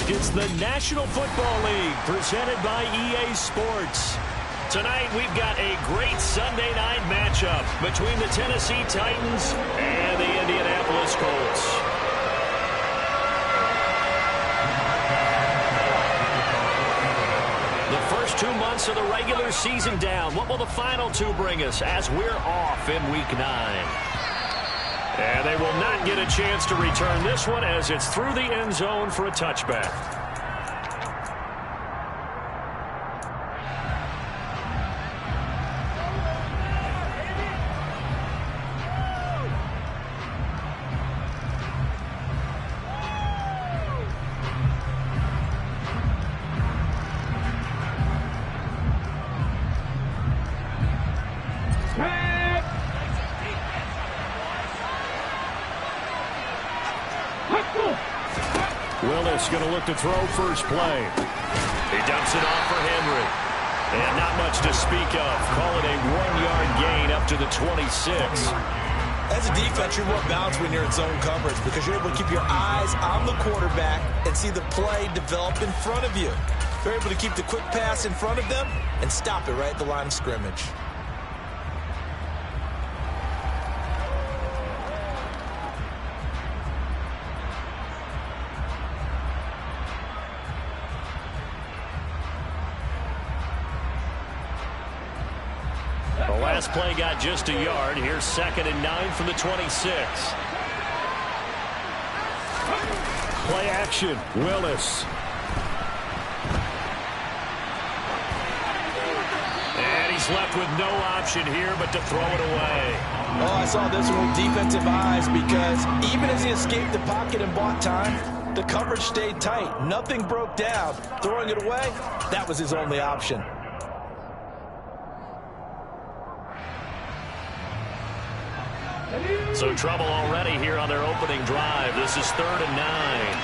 Next, it's the National Football League presented by EA Sports. Tonight, we've got a great Sunday night matchup between the Tennessee Titans and the Indianapolis Colts. The first 2 months of the regular season down. What will the final two bring us as we're off in Week 9? And they will not get a chance to return this one as it's through the end zone for a touchback. Willis going to look to throw first play. He dumps it off for Henry. And not much to speak of. Call it a 1-yard gain up to the 26. As a defense, you're more balanced when you're in zone coverage because you're able to keep your eyes on the quarterback and see the play develop in front of you. You're able to keep the quick pass in front of them and stop it right at the line of scrimmage. Last play got just a yard. Here's 2nd and 9 from the 26. Play action. Willis. And he's left with no option here but to throw it away. Oh, I saw this one with defensive eyes because even as he escaped the pocket and bought time, the coverage stayed tight. Nothing broke down. Throwing it away, that was his only option. So trouble already here on their opening drive. This is 3rd and 9.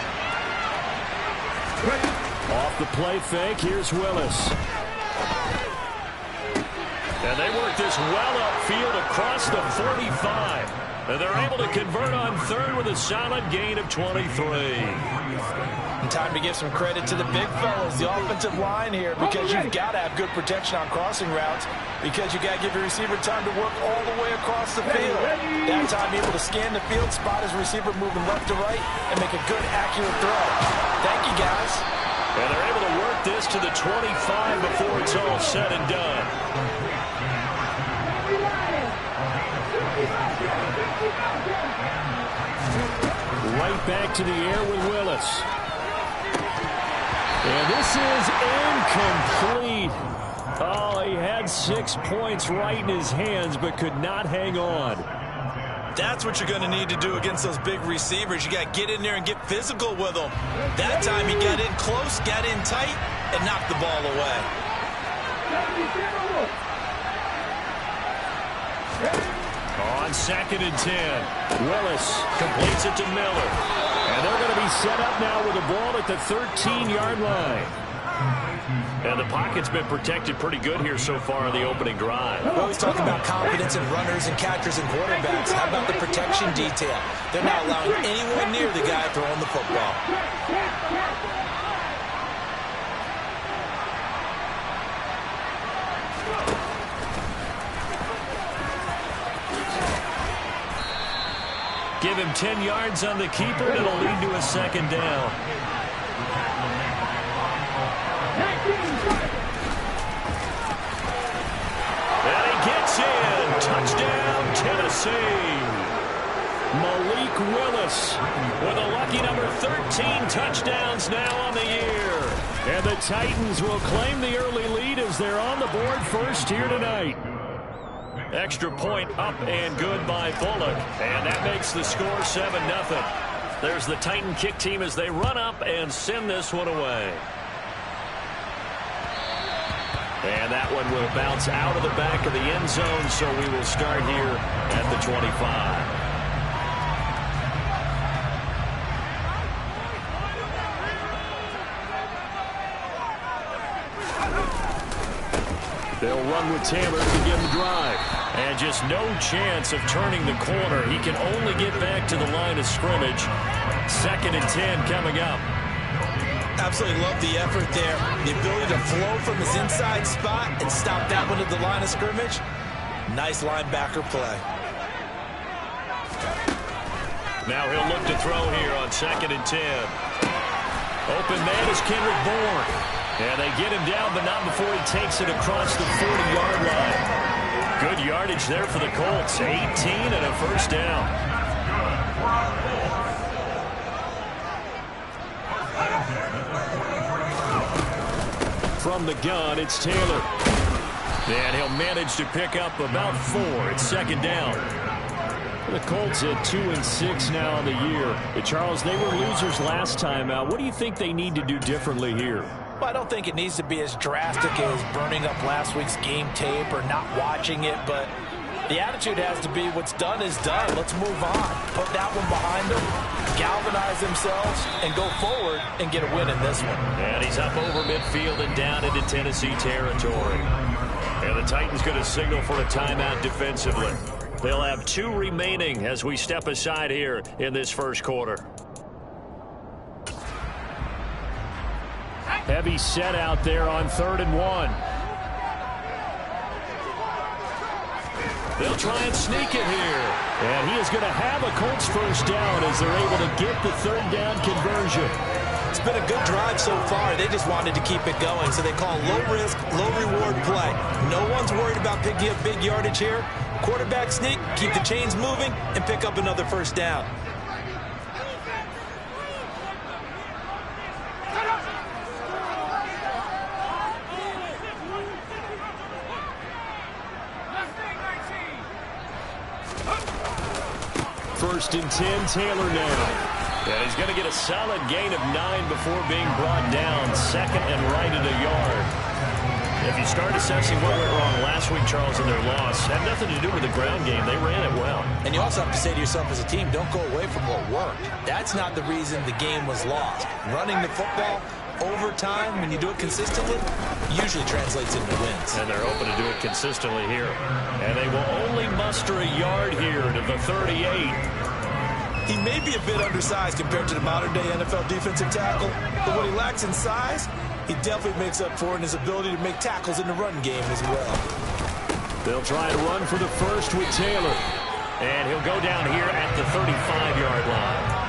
Off the play fake, here's Willis. And they work this well upfield across the 45. And they're able to convert on 3rd with a solid gain of 23. And time to give some credit to the big fellas, the offensive line here, because you've got to have good protection on crossing routes because you got to give your receiver time to work all the way across the field. That time, able to scan the field, spot his receiver moving left to right, and make a good, accurate throw. Thank you, guys. And they're able to work this to the 25 before it's all said and done. Right back to the air with Willis. And this is incomplete. Oh, he had 6 points right in his hands, but could not hang on. That's what you're going to need to do against those big receivers. You got to get in there and get physical with them. That time he got in close, got in tight, and knocked the ball away. On 2nd and 10, Willis completes it to Miller. And they're going to be set up now with the ball at the 13-yard line. And the pocket's been protected pretty good here so far in the opening drive. We always talk about confidence in runners and catchers and quarterbacks. How about the protection detail? They're not allowing anyone near the guy throwing the football. Give him 10 yards on the keeper, and it'll lead to a 2nd down. And he gets in. Touchdown, Tennessee. Malik Willis with a lucky number 13 touchdowns now on the year. And the Titans will claim the early lead as they're on the board first here tonight. Extra point up and good by Bullock. And that makes the score 7-0. There's the Titan kick team as they run up and send this one away. And that one will bounce out of the back of the end zone, so we will start here at the 25. They'll run with Taylor to begin the drive. And just no chance of turning the corner. He can only get back to the line of scrimmage. 2nd and 10 coming up. Absolutely love the effort there. The ability to flow from his inside spot and stop that one at the line of scrimmage. Nice linebacker play. Now he'll look to throw here on 2nd and 10. Open man is Kendrick Bourne. And they get him down, but not before he takes it across the 40-yard line. Good yardage there for the Colts. 18 and a first down. From the gun, it's Taylor. And he'll manage to pick up about 4. It's 2nd down. The Colts at 2-6 now on the year. But Charles, they were losers last time out. What do you think they need to do differently here? Well, I don't think it needs to be as drastic as burning up last week's game tape or not watching it, but the attitude has to be what's done is done. Let's move on. Put that one behind them, galvanize themselves, and go forward and get a win in this one. And he's up over midfield and down into Tennessee territory. And the Titans going to signal for a timeout defensively. They'll have 2 remaining as we step aside here in this first quarter. Heavy set out there on 3rd and 1. They'll try and sneak it here. And he is going to have a Colts first down as they're able to get the 3rd down conversion. It's been a good drive so far. They just wanted to keep it going, so they call low-risk, low-reward play. No one's worried about picking up big yardage here. Quarterback sneak, keep the chains moving, and pick up another first down. First and 10, Taylor now. And he's going to get a solid gain of 9 before being brought down. 2nd and right at a yard. If you start assessing what went wrong last week, Charles, in their loss, had nothing to do with the ground game. They ran it well. And you also have to say to yourself as a team, don't go away from what worked. That's not the reason the game was lost. Running the football over time, when you do it consistently, usually translates into wins. And they're hoping to do it consistently here. And they will only muster a yard here to the 38. He may be a bit undersized compared to the modern-day NFL defensive tackle, but what he lacks in size, he definitely makes up for in his ability to make tackles in the run game as well. They'll try to run for the first with Taylor. And he'll go down here at the 35-yard line.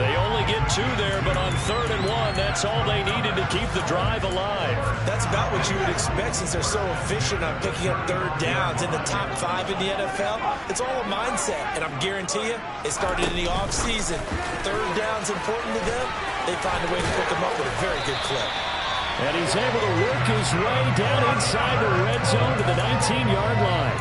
They only get 2 there, but on 3rd and 1, that's all they needed to keep the drive alive. That's about what you would expect since they're so efficient on picking up 3rd downs in the top 5 in the NFL. It's all a mindset, and I'm guarantee you, it started in the offseason. 3rd down's important to them. They find a way to pick them up with a very good clip. And he's able to work his way down inside the red zone to the 19-yard line.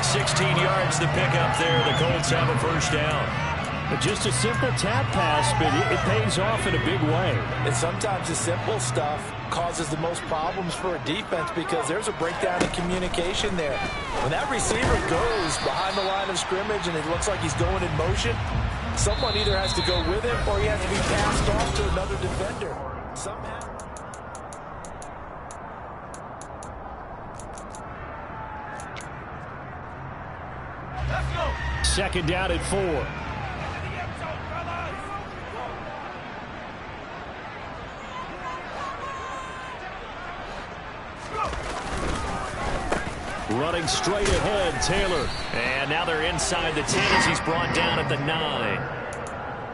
16 yards to pick up there. The Colts have a first down. But just a simple tap pass, but it pays off in a big way. And sometimes the simple stuff causes the most problems for a defense because there's a breakdown in communication there. When that receiver goes behind the line of scrimmage and it looks like he's going in motion, someone either has to go with him or he has to be passed off to another defender. Somehow. Second down at 4. Running straight ahead, Taylor. And now they're inside the 10 as he's brought down at the 9.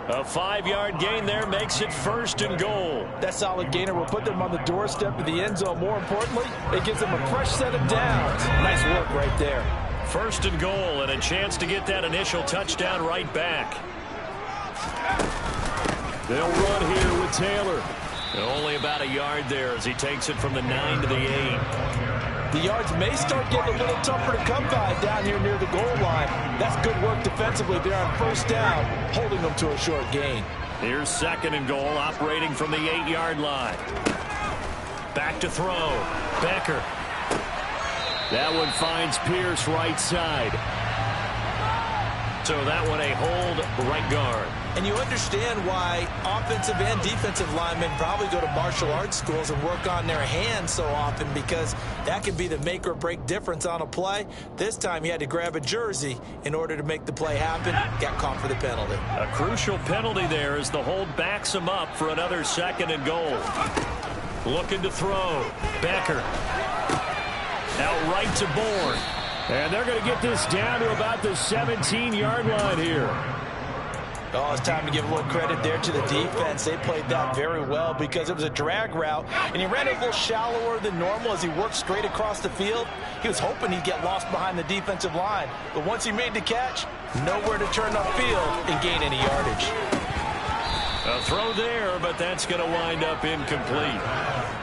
A 5-yard gain there makes it 1st and goal. That solid gainer will put them on the doorstep of the end zone. More importantly, it gives them a fresh set of downs. Nice work right there. 1st and goal and a chance to get that initial touchdown right back. They'll run here with Taylor. And only about a yard there as he takes it from the 9 to the 8. The yards may start getting a little tougher to come by down here near the goal line. That's good work defensively there on 1st down, holding them to a short gain. Here's 2nd and goal, operating from the 8-yard line. Back to throw. Becker. That one finds Pierce right side. So that one a hold right guard. And you understand why offensive and defensive linemen probably go to martial arts schools and work on their hands so often, because that can be the make or break difference on a play. This time he had to grab a jersey in order to make the play happen. Got caught for the penalty. A crucial penalty there as the hold backs him up for another 2nd and goal. Looking to throw. Becker. Out right to Bourne. And they're going to get this down to about the 17-yard line here. Oh, it's time to give a little credit there to the defense. They played that very well because it was a drag route, and he ran it a little shallower than normal as he worked straight across the field. He was hoping he'd get lost behind the defensive line, but once he made the catch, nowhere to turn upfield and gain any yardage. A throw there, but that's going to wind up incomplete.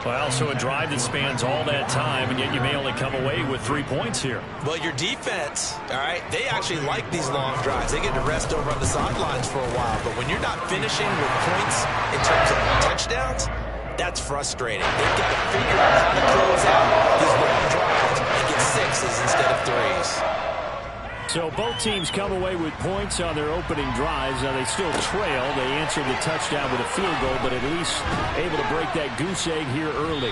Well, so a drive that spans all that time, and yet you may only come away with 3 points here. Well, your defense, all right, they actually like these long drives. They get to rest over on the sidelines for a while, but when you're not finishing with points in terms of touchdowns, that's frustrating. They've got to figure out how to close out these long drives and get 6s instead of 3s. So both teams come away with points on their opening drives. Now they still trail. They answered the touchdown with a field goal, but at least able to break that goose egg here early.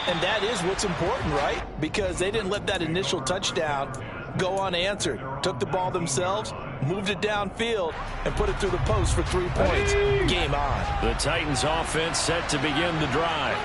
And that is what's important, right? Because they didn't let that initial touchdown go unanswered. Took the ball themselves, moved it downfield, and put it through the post for 3 points. Game on. The Titans offense set to begin the drive.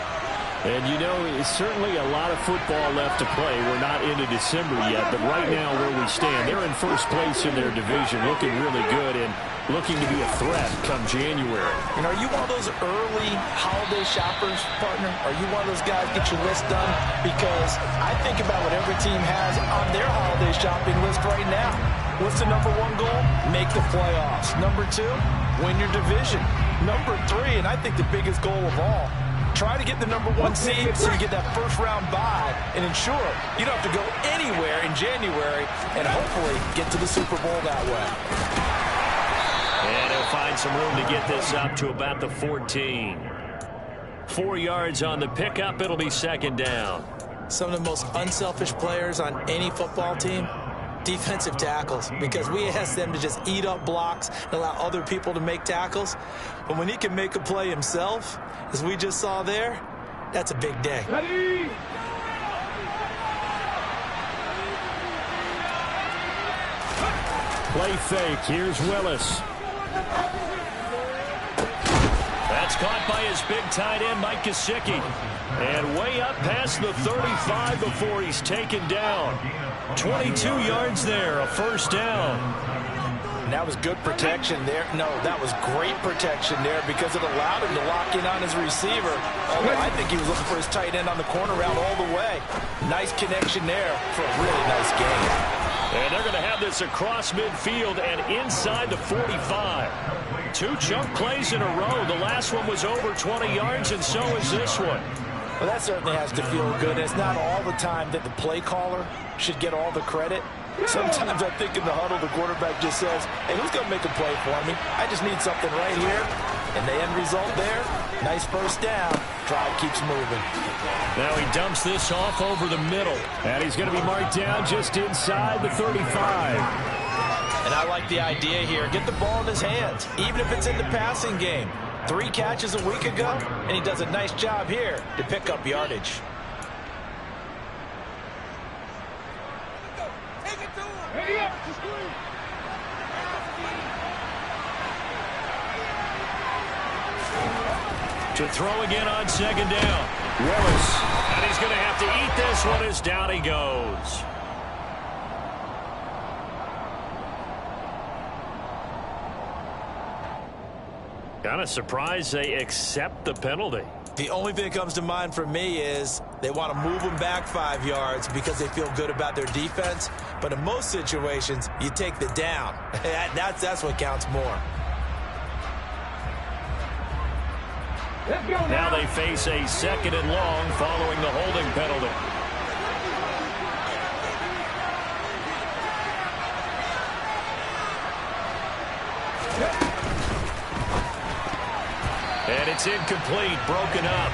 And, you know, it's certainly a lot of football left to play. We're not into December yet, but right now where we stand, they're in first place in their division, looking really good and looking to be a threat come January. And are you one of those early holiday shoppers, partner? Are you one of those guys get your list done? Because I think about what every team has on their holiday shopping list right now. What's the number 1 goal? Make the playoffs. Number 2, win your division. Number 3, and I think the biggest goal of all, try to get the number 1 seed so you get that first-round bye and ensure you don't have to go anywhere in January and hopefully get to the Super Bowl that way. And he'll find some room to get this up to about the 14. 4 yards on the pickup. It'll be 2nd down. Some of the most unselfish players on any football team, defensive tackles, because we ask them to just eat up blocks and allow other people to make tackles. But when he can make a play himself, as we just saw there, that's a big day. Ready? Play fake. Here's Willis. That's caught by his big tight end, Mike Gesicki. And way up past the 35 before he's taken down. 22 yards there, a first down. And that was good protection there. No, that was great protection there because it allowed him to lock in on his receiver. Although I think he was looking for his tight end on the corner route all the way. Nice connection there for a really nice game. And they're going to have this across midfield and inside the 45. 2 chunk plays in a row. The last one was over 20 yards, and so is this one. Well, that certainly has to feel good. It's not all the time that the play caller should get all the credit. Sometimes I think in the huddle, the quarterback just says, hey, who's going to make a play for me? I just need something right here. And the end result there, nice first down. Drive keeps moving. Now he dumps this off over the middle. And he's going to be marked down just inside the 35. And I like the idea here. Get the ball in his hands, even if it's in the passing game. 3 catches a week ago, and he does a nice job here to pick up yardage. To throw again on 2nd down. Willis. And he's going to have to eat this one as down he goes. Kind of surprised they accept the penalty. The only thing that comes to mind for me is they want to move them back 5 yards because they feel good about their defense. But in most situations, you take the down. That's what counts more. Now they face a 2nd and long following the holding penalty. And it's incomplete, broken up.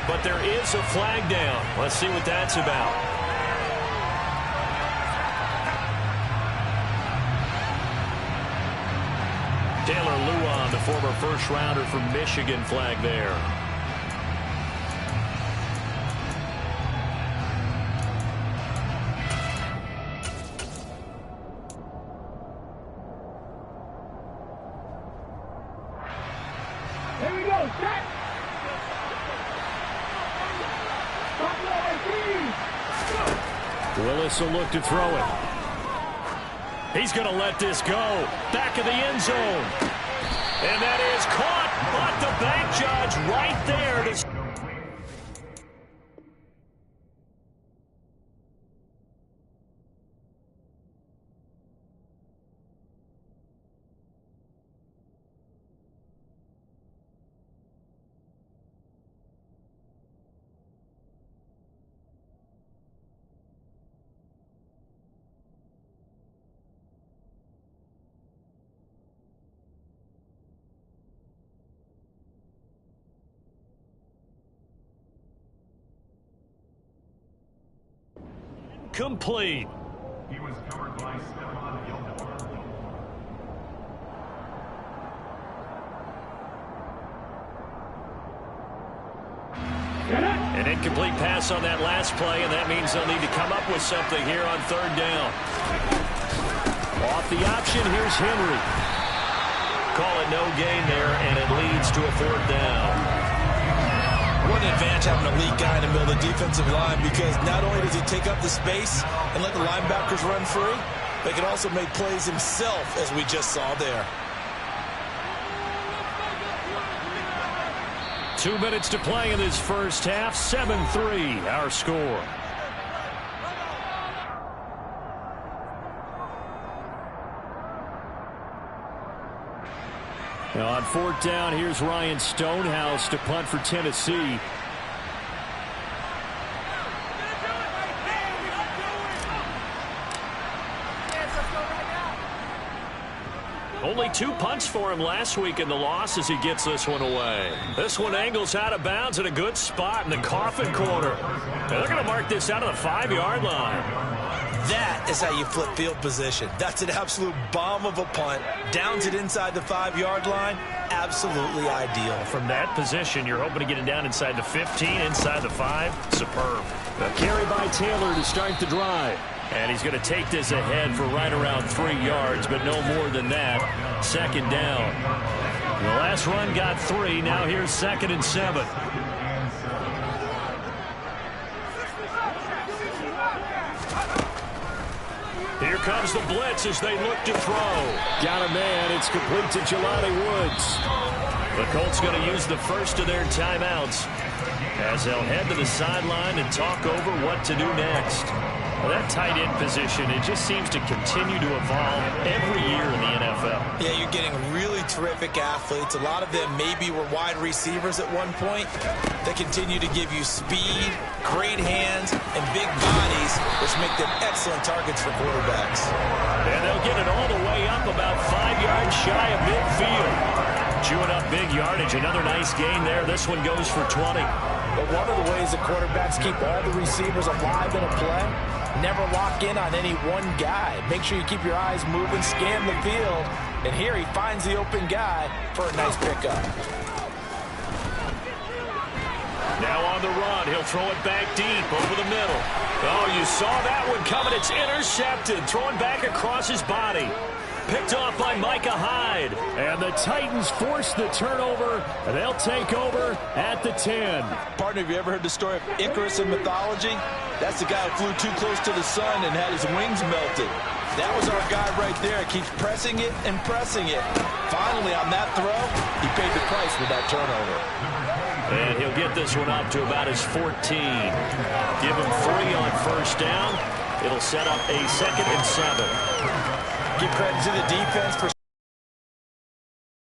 But there is a flag down. Let's see what that's about. Taylor Lewan, former first-rounder from Michigan, flag there. Here we go, set! Willis will look to throw it. He's going to let this go. Back of the end zone. And that is caught, but the bank judge right there to... complete. He was covered by Stephon Gilmore. An incomplete pass on that last play, and that means they'll need to come up with something here on third down. Off the option, here's Henry. Call it no gain there, and it leads to a fourth down. What an advantage having an elite guy in the middle of the defensive line, because not only does he take up the space and let the linebackers run free, but he can also make plays himself, as we just saw there. 2 minutes to play in this first half. 7-3, our score. Now on fourth down, here's Ryan Stonehouse to punt for Tennessee. Only 2 punts for him last week in the loss as he gets this one away. This one angles out of bounds in a good spot in the coffin corner. They're going to mark this out of the 5-yard line. That is how you flip field position. That's an absolute bomb of a punt. Downs it inside the 5-yard line. Absolutely ideal. From that position, you're hoping to get it down inside the 15, inside the 5. Superb. A carry by Taylor to start the drive. And he's going to take this ahead for right around 3 yards, but no more than that. Second down. The last run got 3. Now here's 2nd and 7. Here comes the blitz as they look to throw. Got a man. It's complete to Jelani Woods. The Colts going to use the first of their timeouts as they'll head to the sideline and talk over what to do next. Well, that tight end position, it just seems to continue to evolve every year in the NFL. Yeah, you're getting really terrific athletes. A lot of them maybe were wide receivers at one point. They continue to give you speed, great hands, and big bodies, which make them excellent targets for quarterbacks. And they'll get it all the way up about 5 yards shy of midfield. Chewing up big yardage. Another nice gain there. This one goes for 20. But one of the ways that quarterbacks keep all the receivers alive in a play, never lock in on any one guy. Make sure you keep your eyes moving, scan the field, and here he finds the open guy for a nice pickup. Now on the run, he'll throw it back deep over the middle. Oh, you saw that one coming. It's intercepted, throwing back across his body. Picked off by Micah Hyde. And the Titans force the turnover, and they'll take over at the 10. Partner, have you ever heard the story of Icarus in mythology? That's the guy who flew too close to the sun and had his wings melted. That was our guy right there. Keeps pressing it and pressing it. Finally, on that throw, he paid the price with that turnover. And he'll get this one up to about his 14. Give him 3 on first down. It'll set up a 2nd and 7. Give credit to the defense for,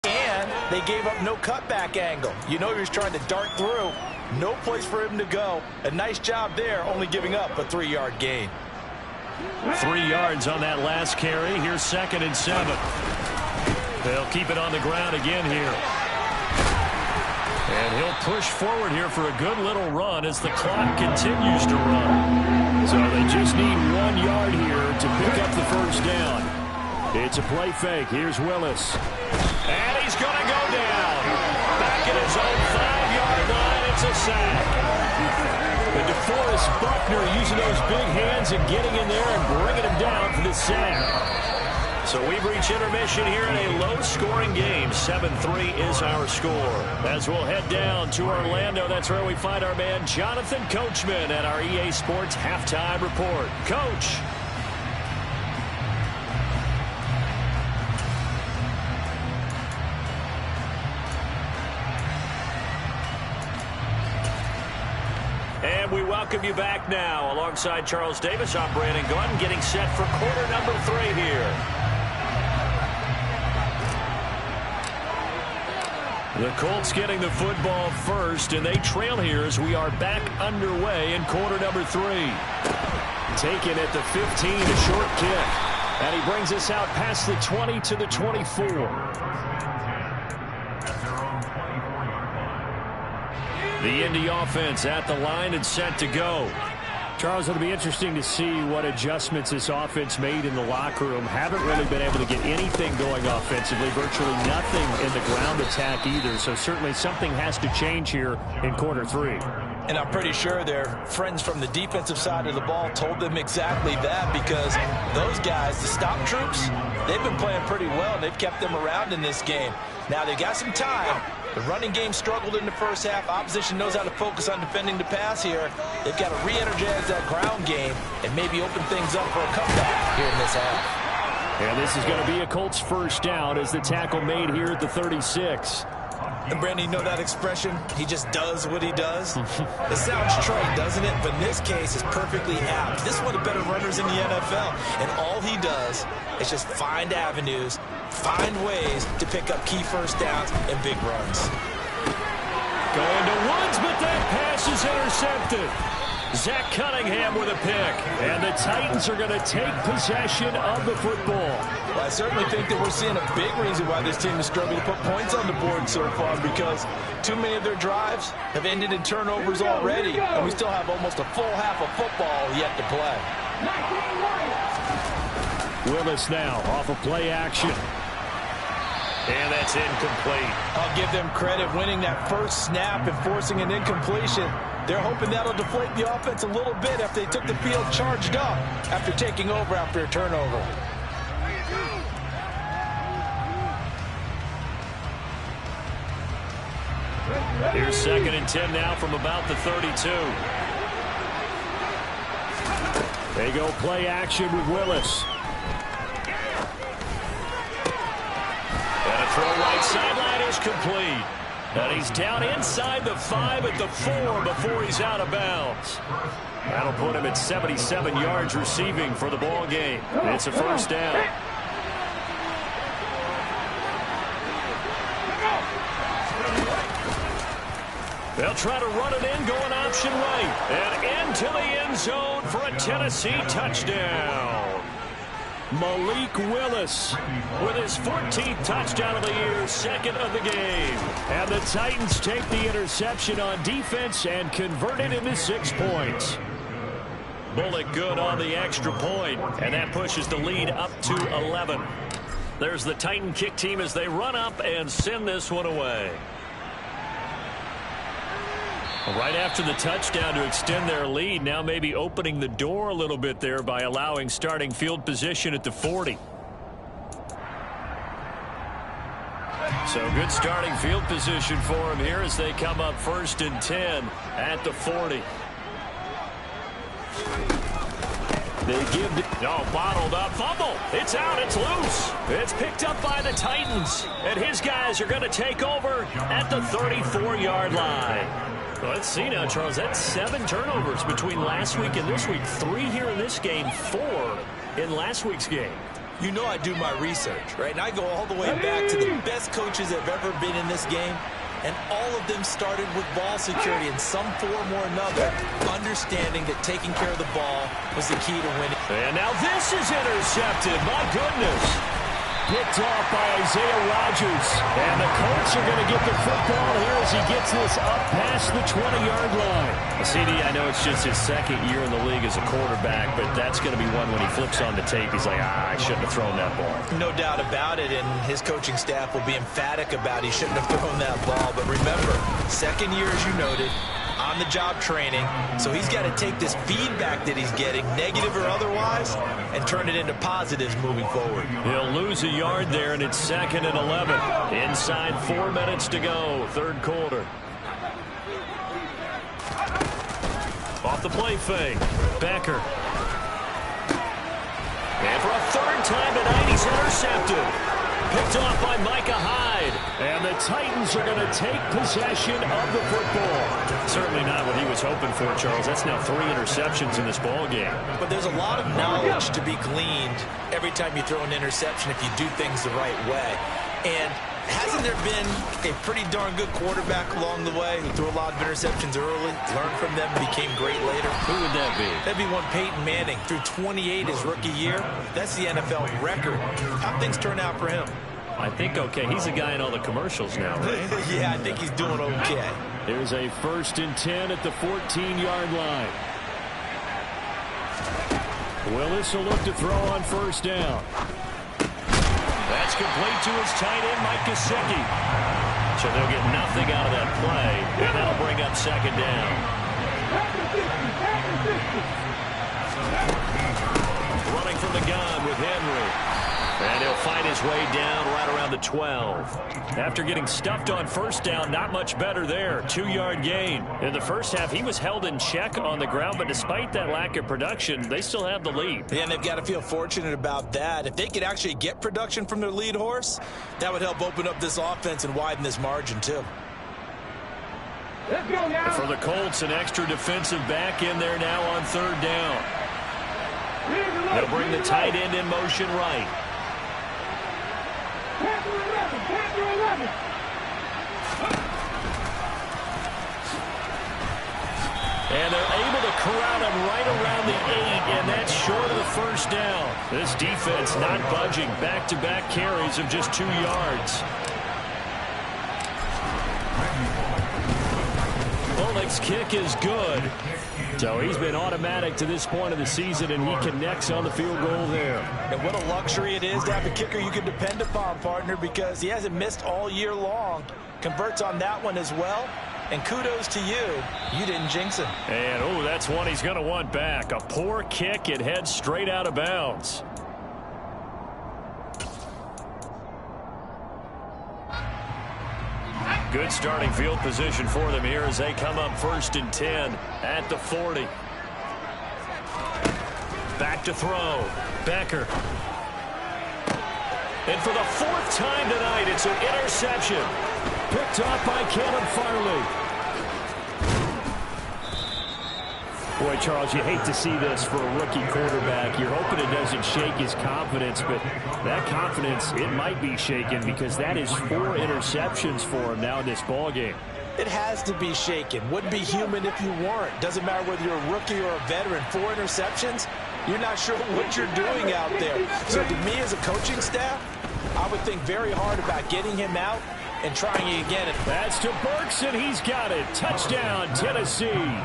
and they gave up no cutback angle. You know he was trying to dart through. No place for him to go. A nice job there, only giving up a 3-yard gain. 3 yards on that last carry. Here's 2nd and 7. They'll keep it on the ground again here. And he'll push forward here for a good little run as the clock continues to run. So they just need 1 yard here to pick up the first down. It's a play fake. Here's Willis. And he's going to go sack. And DeForest Buckner using those big hands and getting in there and bringing him down for the sack. So we've reached intermission here in a low-scoring game. 7-3 is our score. As we'll head down to Orlando, that's where we find our man Jonathan Coachman at our EA Sports Halftime Report. Coach. And we welcome you back now. Alongside Charles Davis, I'm Brandon Gunn, getting set for quarter number 3 here. The Colts getting the football first, and they trail here as we are back underway in quarter number 3. Taken at the 15, a short kick. And he brings us out past the 20 to the 24. The Indy offense at the line and set to go. Charles, it'll be interesting to see what adjustments this offense made in the locker room. Haven't really been able to get anything going offensively, virtually nothing in the ground attack either. So certainly something has to change here in quarter 3. And I'm pretty sure their friends from the defensive side of the ball told them exactly that, because those guys, the stop troops, they've been playing pretty well, and they've kept them around in this game. Now they got some time. The running game struggled in the first half. Opposition knows how to focus on defending the pass here. They've got to re-energize that ground game and maybe open things up for a comeback here in this half. And this is going to be a Colts first down as the tackle made here at the 36. And Brandon, you know that expression? He just does what he does. It sounds trite, doesn't it? But in this case, it's perfectly apt. This is one of the better runners in the NFL. And all he does is just find avenues, find ways to pick up key first downs and big runs. Going to Woods, but that pass is intercepted. Zach Cunningham with a pick. And the Titans are going to take possession of the football. Well, I certainly think that we're seeing a big reason why this team is struggling to put points on the board so far, because too many of their drives have ended in turnovers already, and we still have almost a full half of football yet to play. Willis now off of play action. And that's incomplete. I'll give them credit winning that first snap and forcing an incompletion. They're hoping that'll deflate the offense a little bit after they took the field charged up after taking over after a turnover. Here's 2nd and 10 now from about the 32. They go play action with Willis. And a throw right sideline is complete. And he's down inside the 5 at the 4 before he's out of bounds. That'll put him at 77 yards receiving for the ball game. It's a first down. They'll try to run it in, going option right. And into the end zone for a Tennessee touchdown. Malik Willis with his 14th touchdown of the year, 2nd of the game. And the Titans take the interception on defense and convert it into 6 points. Bullock good on the extra point, and that pushes the lead up to 11. There's the Titan kick team as they run up and send this one away. Right after the touchdown to extend their lead, now maybe opening the door a little bit there by allowing starting field position at the 40. So good starting field position for them here as they come up 1st and 10 at the 40. They give bottled up fumble. It's out. It's loose. It's picked up by the Titans. And his guys are going to take over at the 34-yard line. Well, let's see now, Charles. That's 7 turnovers between last week and this week. 3 here in this game, 4 in last week's game. You know I do my research, right? And I go all the way back to the best coaches that have ever been in this game. And all of them started with ball security in some form or another, understanding that taking care of the ball was the key to winning. And now this is intercepted. My goodness. Picked off by Isaiah Rodgers. And the Colts are going to get the football here as he gets this up past the 20-yard line. CD, I know it's just his 2nd year in the league as a quarterback, but that's going to be one when he flips on the tape. He's like, I shouldn't have thrown that ball. No doubt about it, and his coaching staff will be emphatic about he shouldn't have thrown that ball. But remember, 2nd year, as you noted, on-the-job training, so he's got to take this feedback that he's getting, negative or otherwise, and turn it into positives moving forward. He'll lose a yard there, and it's 2nd and 11. Inside 4 minutes to go, third quarter. Off the play fake. Becker. And for a third time tonight, he's intercepted. Picked off by Micah Hyde. And the Titans are going to take possession of the football. Certainly not what he was hoping for, Charles. That's now 3 interceptions in this ball game. But there's a lot of knowledge to be gleaned every time you throw an interception if you do things the right way. And hasn't there been a pretty darn good quarterback along the way who threw a lot of interceptions early, learned from them, became great later? Who would that be? That'd be one Peyton Manning. Threw 28 his rookie year. That's the NFL record. How'd things turn out for him? I think okay. He's a guy in all the commercials now, right? Yeah, I think he's doing okay. Here's a 1st and 10 at the 14-yard line. Willis will look to throw on 1st down. That's complete to his tight end, Mike Gesicki. So they'll get nothing out of that play, and that'll bring up 2nd down. Running from the gun with Henry. And he'll find his way down right around the 12. After getting stuffed on 1st down, not much better there. 2-yard gain. In the first half, he was held in check on the ground, but despite that lack of production, they still have the lead. Yeah, and they've got to feel fortunate about that. If they could actually get production from their lead horse, that would help open up this offense and widen this margin, too. Let's go now. For the Colts, an extra defensive back in there now on 3rd down. They'll bring the tight end in motion right. And they're able to corral him right around the 8, and that's short of the 1st down. This defense not budging. Back-to-back carries of just 2 yards. Bullock's kick is good. So he's been automatic to this point of the season, and he connects on the field goal there. And what a luxury it is to have a kicker you can depend upon, partner, because he hasn't missed all year long. Converts on that one as well. And kudos to you. You didn't jinx him. And, oh, that's one he's going to want back. A poor kick. It heads straight out of bounds. Good starting field position for them here as they come up 1st and 10 at the 40. Back to throw. Becker. And for the 4th time tonight, it's an interception. Picked off by Caleb Farley. Boy, Charles, you hate to see this for a rookie quarterback. You're hoping it doesn't shake his confidence, but that confidence, it might be shaken because that is 4 interceptions for him now in this ballgame. It has to be shaken. Wouldn't be human if you weren't. Doesn't matter whether you're a rookie or a veteran. 4 interceptions, you're not sure what you're doing out there. So to me as a coaching staff, I would think very hard about getting him out and trying it again. That's to Burks, and he's got it. Touchdown, Tennessee.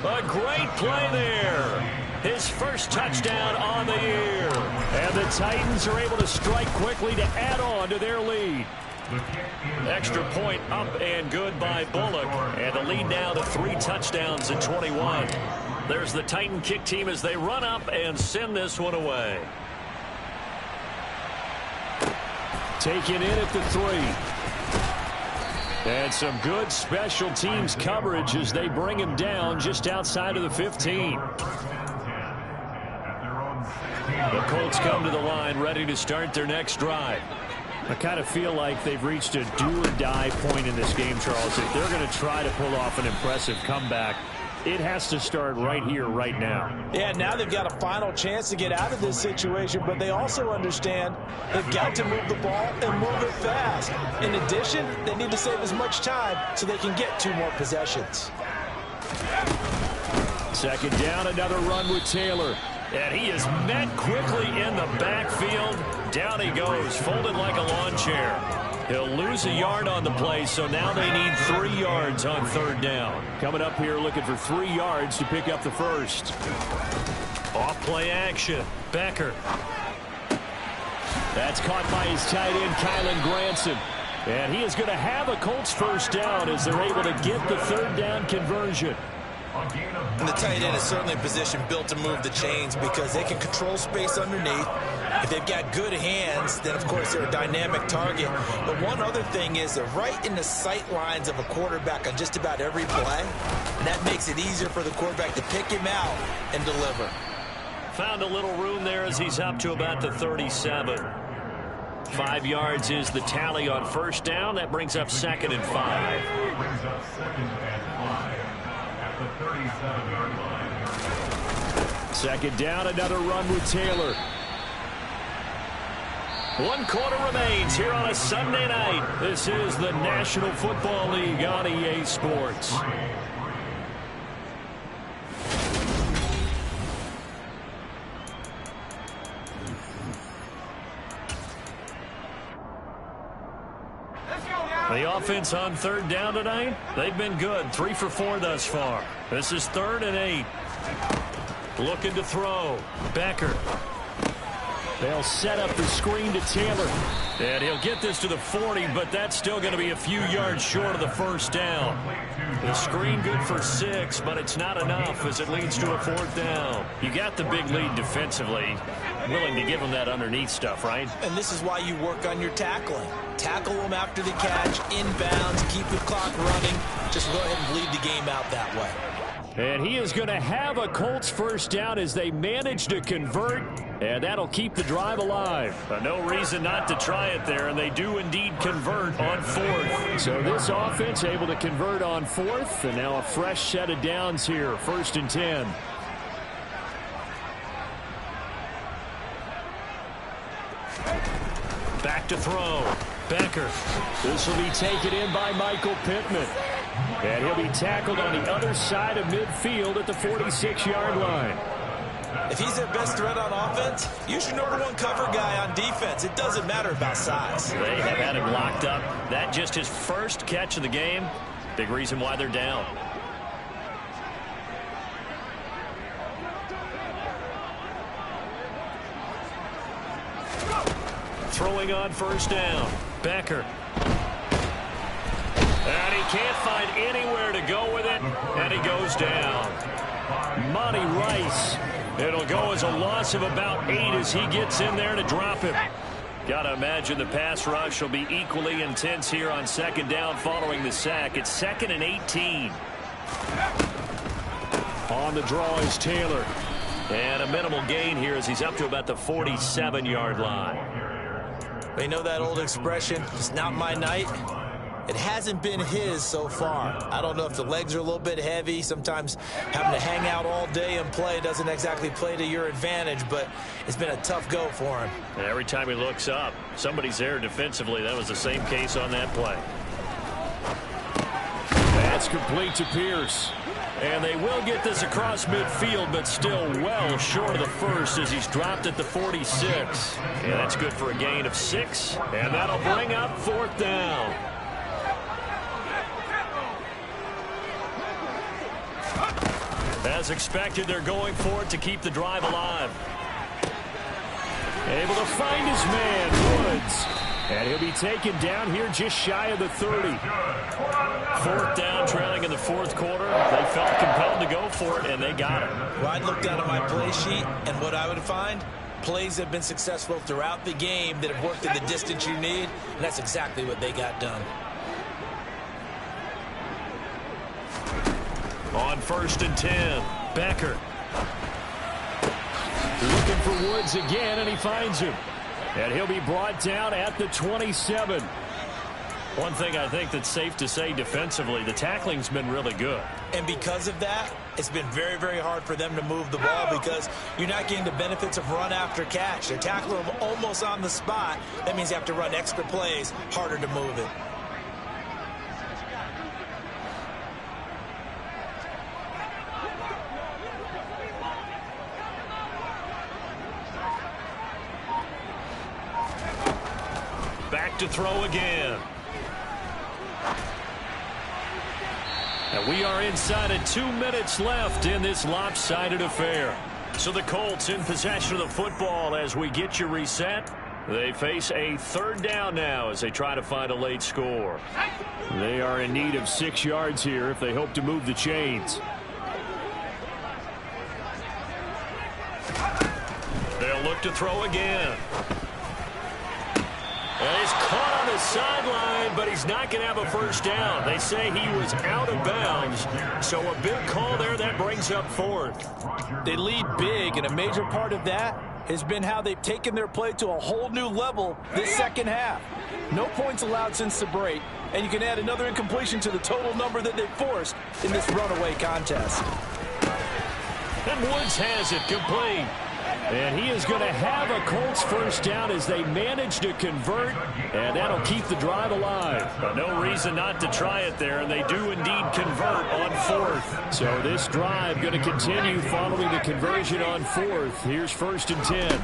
A great play there. His first touchdown on the year. And the Titans are able to strike quickly to add on to their lead. Extra point up and good by Bullock. And the lead now to 3 touchdowns in 21. There's the Titan kick team as they run up and send this one away. Taken in at the 3. And some good special teams coverage as they bring him down just outside of the 15. The Colts come to the line ready to start their next drive. I kind of feel like they've reached a do-or-die point in this game, Charles. If they're going to try to pull off an impressive comeback, it has to start right here, right now. Yeah, now they've got a final chance to get out of this situation, but they also understand they've got to move the ball and move it fast. In addition, they need to save as much time so they can get 2 more possessions. 2nd down, another run with Taylor. And he is met quickly in the backfield. Down he goes, folded like a lawn chair. He'll lose a yard on the play, so now they need 3 yards on 3rd down. Coming up here looking for 3 yards to pick up the first. Off play action. Becker. That's caught by his tight end, Kylen Granson. And he is going to have a Colts first down as they're able to get the third down conversion. And the tight end is certainly a position built to move the chains because they can control space underneath. If they've got good hands, then of course they're a dynamic target. But one other thing is they're right in the sight lines of a quarterback on just about every play. And that makes it easier for the quarterback to pick him out and deliver. Found a little room there as he's up to about the 37. 5 yards is the tally on first down. That brings up 2nd and 5. Brings up 2nd and 5 at the 37-yard line. 2nd down, another run with Taylor. 1 quarter remains here on a Sunday night. This is the National Football League on EA Sports. The offense on 3rd down tonight, they've been good. 3 for 4 thus far. This is 3rd and 8. Looking to throw. Becker. They'll set up the screen to Taylor. And he'll get this to the 40, but that's still going to be a few yards short of the first down. The screen good for 6, but it's not enough as it leads to a 4th down. You got the big lead defensively. Willing to give them that underneath stuff, right? And this is why you work on your tackling. Tackle them after the catch, inbounds, keep the clock running. Just go ahead and bleed the game out that way. And he is going to have a Colts first down as they manage to convert, and that'll keep the drive alive. No reason not to try it there, and they do indeed convert on 4th. So this offense able to convert on 4th, and now a fresh set of downs here, 1st and 10. Back to throw. Becker. This will be taken in by Michael Pittman. And he'll be tackled on the other side of midfield at the 46-yard line. If he's their best threat on offense, use your #1 cover guy on defense. It doesn't matter about size. They have had him locked up. That just his first catch of the game. Big reason why they're down. Throwing on first down. Becker. And he can't find anywhere to go with it, and he goes down. Monty Rice. It'll go as a loss of about 8 as he gets in there to drop him. Got to imagine the pass rush will be equally intense here on 2nd down following the sack. It's 2nd and 18. On the draw is Taylor. And a minimal gain here as he's up to about the 47-yard line. They know that old expression, it's not my night. It hasn't been his so far. I don't know if the legs are a little bit heavy. Sometimes having to hang out all day and play doesn't exactly play to your advantage, but it's been a tough go for him. And every time he looks up, somebody's there defensively. That was the same case on that play. That's complete to Pierce. And they will get this across midfield, but still well short of the first as he's dropped at the 46. And that's good for a gain of 6. And that'll bring up 4th down. As expected, they're going for it to keep the drive alive. Able to find his man, Woods. And he'll be taken down here just shy of the 30. 4th down, trailing in the 4th quarter. They felt compelled to go for it, and they got it. Well, I'd look down at my play sheet, and what I would find, plays have been successful throughout the game that have worked in the distance you need, and that's exactly what they got done. On 1st and 10, Becker. Looking for Woods again, and he finds him. And he'll be brought down at the 27. One thing I think that's safe to say defensively, the tackling's been really good. And because of that, it's been very, very hard for them to move the ball because you're not getting the benefits of run after catch. They're tackling them almost on the spot. That means you have to run extra plays, harder to move it. Back to throw again. And we are inside of 2 minutes left in this lopsided affair. So the Colts in possession of the football as we get you reset. They face a third down now as they try to find a late score. They are in need of 6 yards here if they hope to move the chains. They'll look to throw again. And he's caught on the sideline, but he's not going to have a first down. They say he was out of bounds, so a big call there that brings up 4th. They lead big, and a major part of that has been how they've taken their play to a whole new level this second half. No points allowed since the break, and you can add another incompletion to the total number that they've forced in this runaway contest. And Woods has it complete. And he is going to have a Colts first down as they manage to convert, and that'll keep the drive alive. But no reason not to try it there, and they do indeed convert on 4th. So this drive going to continue following the conversion on 4th. Here's 1st and 10.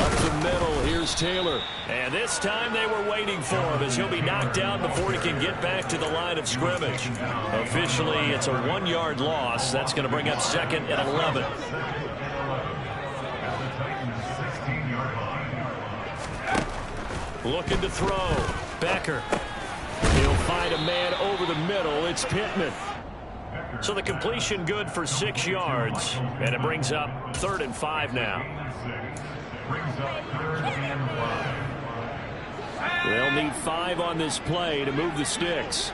Up the middle, here's Taylor. And this time they were waiting for him as he'll be knocked down before he can get back to the line of scrimmage. Officially, it's a 1-yard loss. That's going to bring up 2nd and 11. Looking to throw. Becker. He'll find a man over the middle. It's Pittman. So the completion good for 6 yards. And it brings up 3rd and 5 now. They'll need 5 on this play to move the sticks.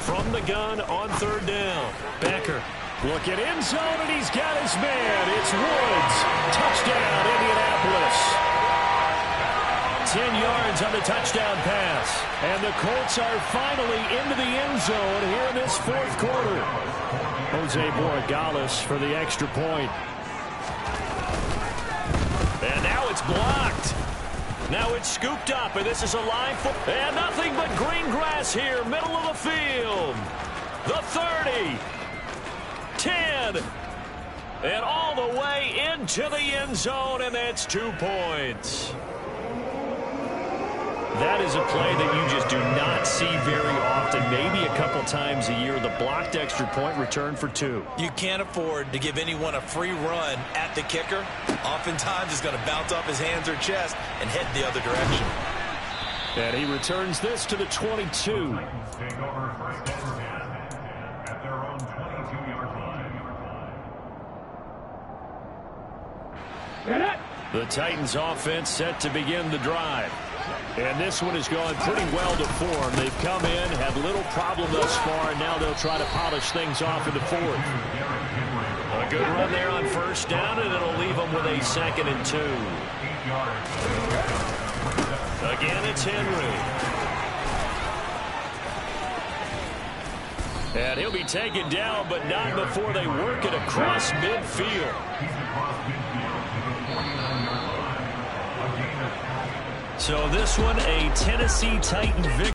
From the gun on 3rd down. Becker. Looking end zone, and he's got his man. It's Woods. Touchdown, Indianapolis. 10 yards on the touchdown pass. And the Colts are finally into the end zone here in this 4th quarter. Jose Borregales for the extra point. And now it's blocked. Now it's scooped up, and this is a line for... And nothing but green grass here, middle of the field. The 30. 10. And all the way into the end zone, and that's 2 points. That is a play that you just do not see very often. Maybe a couple times a year, the blocked extra point return for 2. You can't afford to give anyone a free run at the kicker. Oftentimes, he's going to bounce off his hands or chest and head the other direction. And he returns this to the 22. Take over 1st and 10 at their own 22-yard line. The Titans offense set to begin the drive. And this one has gone pretty well to form. They've come in, had little problem thus far, and now they'll try to polish things off in the 4th. A good run there on 1st down, and it'll leave them with a 2nd and 2. Again, it's Henry. And he'll be taken down, but not before they work it across midfield. So this one, a Tennessee Titan victory.